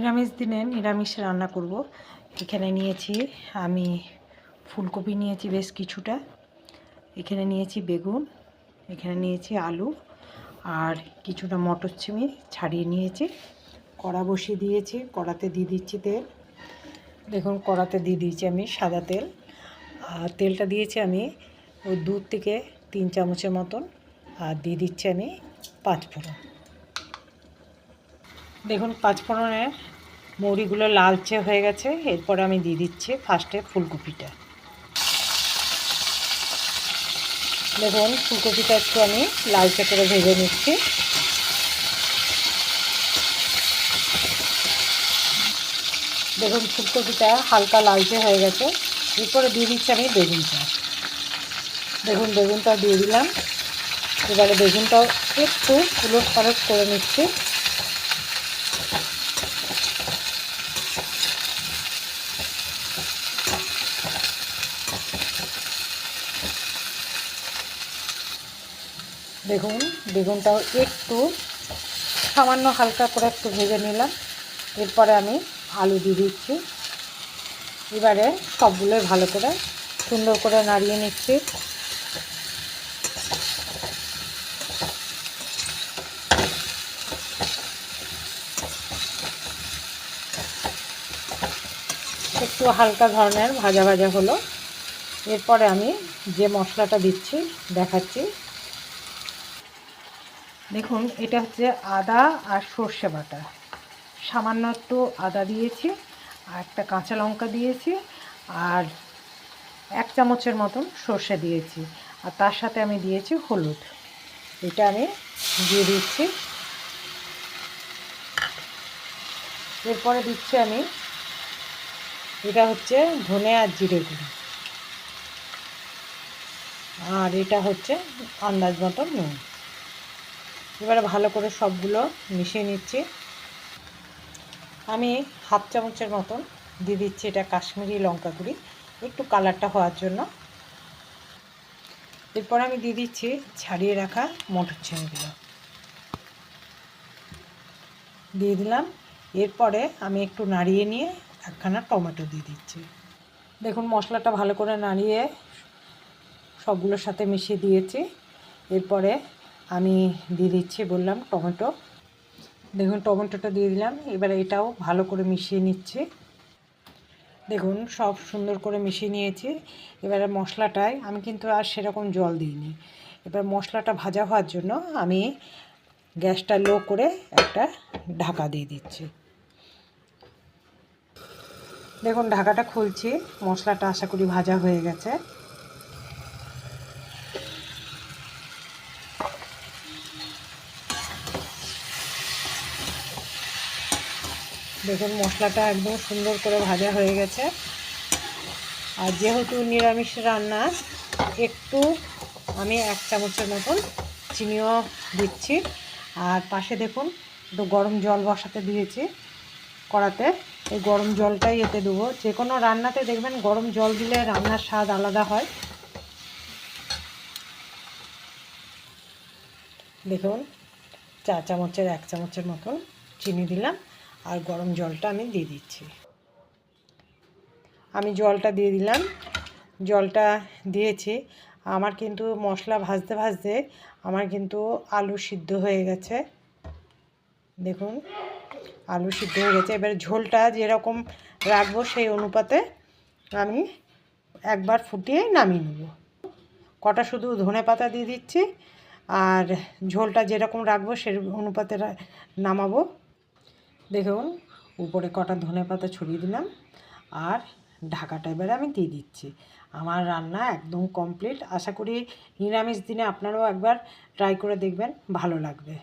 নিরামিষ দিনে নিরামিষ রান্না করব। এখানে নিয়েছি আমি ফুলকপি নিয়েছি বেশ কিছুটা, এখানে নিয়েছি বেগুন, এখানে নিয়েছি আলু আর কিছুটা মটরশুঁটি ছাড়িয়ে নিয়েছি। কড়া বসিয়ে দিয়েছি, কড়াতে দিয়ে দিচ্ছি তেল। দেখুন কড়াতে দিয়ে দিয়েছি আমি সাদা তেল, আর তেলটা দিয়েছি আমি ওই 2 থেকে 3 চামচের মতন, আর দিয়ে দিচ্ছি আমি 5 ফোড়ন। দেখুন 5 ফোড়নের মৌরিগুলো লালচে হয়ে গেছে। এরপর আমি দিয়ে দিচ্ছি ফার্স্টে ফুলকপিটা। দেখুন ফুলকপিটা একটু আমি লালচে করে ভেজে নিচ্ছি। দেখুন ফুলকপিটা হালকা লালচে হয়ে গেছে। এরপরে দিয়ে দিচ্ছি আমি বেগুনটা। দেখুন বেগুনটা দিয়ে দিলাম। এবারে বেগুনটাও একটু উলট পালট করে নিচ্ছি। দেখুন বেগুনটাও একটু সামান্য হালকা করে একটু ভেজে নিলাম। এরপরে আমি আলু দিয়ে দিচ্ছি। এবারে সবগুলো ভালো করে সুন্দর করে নাড়িয়ে নিচ্ছি। একটু হালকা ধরনের ভাজা ভাজা হলো। এরপরে আমি যে মশলাটা দিচ্ছি দেখাচ্ছি। দেখুন এটা হচ্ছে আদা আর সর্ষে বাটা। সামান্য একটু আদা দিয়েছি, আর একটা কাঁচা লঙ্কা দিয়েছি, আর 1 চামচের মতন সর্ষে দিয়েছি, আর তার সাথে আমি দিয়েছি হলুদ। এটা আমি দিয়ে দিচ্ছি। এরপরে দিচ্ছি আমি, এটা হচ্ছে ধনে আর জিরে গুঁড়ো, আর এটা হচ্ছে আন্দাজ মতন নুন। এবারে ভালো করে সবগুলো মিশিয়ে নিচ্ছি। আমি 1/2 চামচের মতন দিয়ে দিচ্ছি এটা কাশ্মীরি লঙ্কা গুঁড়ি, একটু কালারটা হওয়ার জন্য। এরপর আমি দিয়ে দিচ্ছি ছাড়িয়ে রাখা মটরশুঁটিগুলো দিয়ে দিলাম। এরপরে আমি একটু নাড়িয়ে নিয়ে একখানা টমেটো দিয়ে দিচ্ছি। দেখুন মশলাটা ভালো করে নাড়িয়ে সবগুলোর সাথে মিশিয়ে দিয়েছি। এরপরে আমি দিয়ে দিচ্ছি বললাম টমেটো। দেখুন টমেটোটা দিয়ে দিলাম। এবারে এটাও ভালো করে মিশিয়ে নিচ্ছি। দেখুন সব সুন্দর করে মিশিয়ে নিয়েছি। এবারে মশলাটায় আমি কিন্তু আর সেরকম জল দিইনি। এবার মশলাটা ভাজা হওয়ার জন্য আমি গ্যাসটা লো করে একটা ঢাকা দিয়ে দিচ্ছি। দেখুন ঢাকাটা খুলছি, মশলাটা আশা করি ভাজা হয়ে গেছে। দেখুন মশলাটা একদম সুন্দর করে ভাজা হয়ে গেছে। আর যেহেতু নিরামিষ রান্না, একটু আমি 1 চামচের মতন চিনিও দিচ্ছি। আর পাশে দেখুন একটু গরম জল বসাতে দিয়েছি কড়াতে। এই গরম জলটাই এতে দেবো। যে কোনো রান্নাতে দেখবেন গরম জল দিলে রান্নার স্বাদ আলাদা হয়। দেখুন 1 চামচের মতন চিনি দিলাম, আর গরম জলটা আমি দিয়ে দিচ্ছি। আমি জলটা দিয়ে দিলাম। জলটা দিয়েছি। আমার কিন্তু মশলা ভাজতে ভাজতে আমার কিন্তু আলু সিদ্ধ হয়ে গেছে। দেখুন আলু সিদ্ধ হয়ে গেছে। এবার ঝোলটা যেরকম রাখবো সেই অনুপাতে আমি একবার ফুটিয়ে নামিয়ে নেব। কটা শুধু ধনেপাতা দিয়ে দিচ্ছি, আর ঝোলটা যেরকম রাখবো সেই অনুপাতে নামাবো। দেখুন উপরে কটা ধনেপাতা ছড়িয়ে দিলাম, আর ঢাকাটা এবারে আমি দিয়ে দিচ্ছি। আমার রান্না একদম কমপ্লিট। আশা করি নিরামিষ দিনে আপনারাও একবার ট্রাই করে দেখবেন, ভালো লাগবে।